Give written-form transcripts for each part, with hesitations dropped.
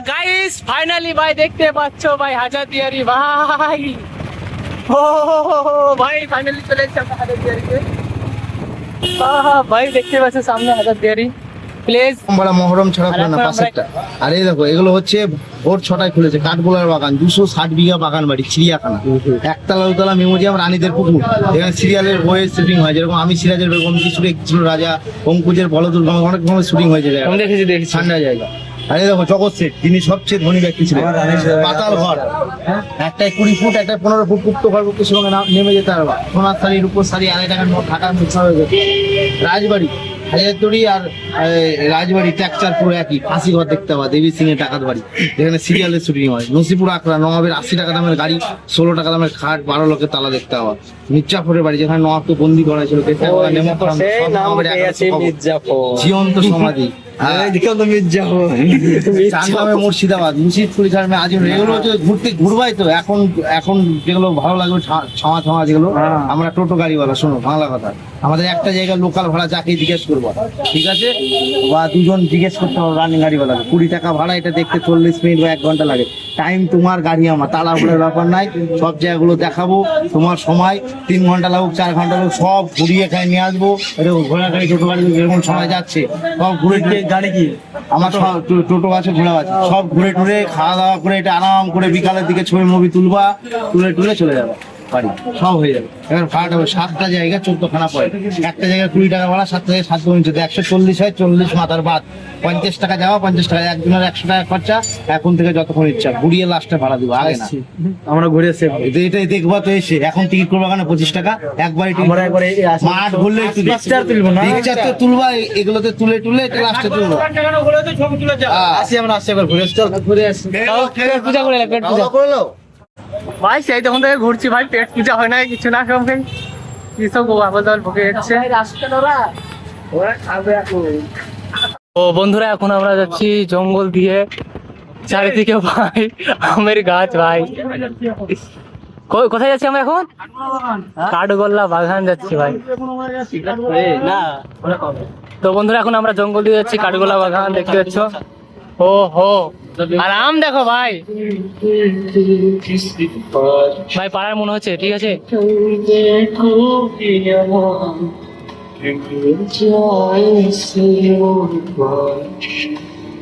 Guys finally ভাই দেখতে পাচ্ছ ভাই হাজারদুয়ারি ভাই। ও ভাই ফাইনালি চলে এসেছি আমরা হাজারদুয়ারিতে। ভাই দেখতে পাচ্ছ সামনে হাজারদুয়ারি প্লেস। বড় মহরম ছাড়া করে না পাশেরটা। আর এই দেখো এগুলো হচ্ছে ভোর 6টায় খুলেছে কাঠগোলার বাগান, 260 বিঘা বাগান বাড়ি, চিড়িয়াখানা, একতলা দুতলা মিউজিয়াম, রানীদের পুকুর। এখানে সিরিয়ালের বইয়ের শুটিং হয়, যেরকম আমি সিরাজের বেগম, কিশোরে ছিল রাজা, অঙ্কুজের বলদুর্গা, অনেক রকমের শুটিং হয়েছে। আমি দেখেছি ঠান্ডা জায়গা। আর এই দেখো জগৎ শেঠ, তিনি সবচেয়ে ধনী ব্যক্তি ছিলেন। পাতাল ঘর, একটা 20 ফুট, একটা 15 ফুট গুপ্ত ঘর, গুপ্তের সঙ্গে নেমে যেতে পারবা। সোনার শাড়ি, রূপোর শাড়ি, 2.5 টাকার নোট, ঢাকার মুখা হয়ে গেছে। রাজবাড়ি হাজারদুয়ারি আর রাজবাড়ি টেক্সচার পুরো একই। ফাঁসি ঘর দেখতে পাবা, দেবী সিং এর টাকার বাড়ি, যেখানে সিরিয়ালের শুটিং হয়। নসিপুর আকরা, নবাবের 80 টাকা দামের গাড়ি, 16 টাকা দামের খাট, 12 লোকের তালা দেখতে পাবা। মির্জাফরের বাড়ি, যেখানে নবাবকে বন্দি করা ছিল, জীবন্ত সমাধি। মুর্শিদাবাদ, মুর্শিদপুর, এগুলো হচ্ছে ঘুরবাই তো। এখন যেগুলো ভালো লাগবে ছাওয়া ছাওয়া যেগুলো, আমরা টোটো গাড়িওয়ালা, শোনো বাংলা কথা, আমাদের একটা জায়গায় লোকাল ভাড়া যাকে জিজ্ঞেস করবো, ঠিক আছে, বা দুজন জিজ্ঞেস করতে হবে রানিং গাড়িওয়ালা, 20 টাকা ভাড়া, এটা দেখতে 40 মিনিট বা 1 ঘন্টা লাগে। টাইম তোমার, গাড়ি আমার, তাড়াহুড়োর ব্যাপার নাই। সব জায়গাগুলো দেখাবো, তোমার সময় 3 ঘন্টা লাগুক, 4 ঘন্টা লাগুক, সব ঘুরিয়ে এখানে নিয়ে আসবো। ঘোড়া গাড়ি, টোটো গাড়ি যেরকম সময় যাচ্ছে সব ঘুরে গাড়ি কি আমার টোটো আছে, ঘোড়া আছে, সব ঘুরে টুরে খাওয়া দাওয়া করে এটা আরাম করে বিকালের দিকে ছবি মুভি তুলবা, তুলে চলে যাবে বাড়ি, সব হয়ে যাবে। এবার ভাড়াটা হবে 7টা জায়গা 14খানা পড়ে, একটা জায়গায় 20 টাকা ভাড়া, 7 জায়গায় 7 গুণ 140 হয়, 40 মাথার বাদ, 50 টাকা যাওয়া, 50 টাকা একজনের, 100 টাকা খরচা। এখন থেকে যতক্ষণ ইচ্ছা ঘুরিয়ে লাস্টে ভাড়া দিব, আগে না। আমরা ঘুরে এসে এটাই দেখবা তো এসে। এখন টিকিট করবো কেন 25 টাকা একবারে, মাঠ ঘুরলে একটু তুলবো না, পিকচার তো তুলবা, এগুলোতে তুলে এটা লাস্টে তুলবো। আসি একবার ঘুরে আসি, পূজা করে পেট পূজা করলো ভাই। সেই তখন থেকে ঘুরছি ভাই, পেট পূজা হয় না কিছু না, সব ভাই কি সব আবল ভুগে যাচ্ছে। ও বন্ধুরা, এখন আমরা যাচ্ছি জঙ্গল দিয়ে, চারিদিকে ভাই আমের গাছ ভাই। কোথায় যাচ্ছি আমরা এখন? কাঠগোল্লা বাগান যাচ্ছি ভাই। তো বন্ধুরা, এখন আমরা জঙ্গল দিয়ে যাচ্ছি, কাঠগোল্লা বাগান দেখতে পাচ্ছ। ও হো, আর আম দেখো ভাই, ভাই পাড়ার মনে হচ্ছে, ঠিক আছে।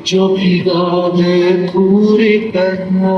जो भिगा दे पूरी करना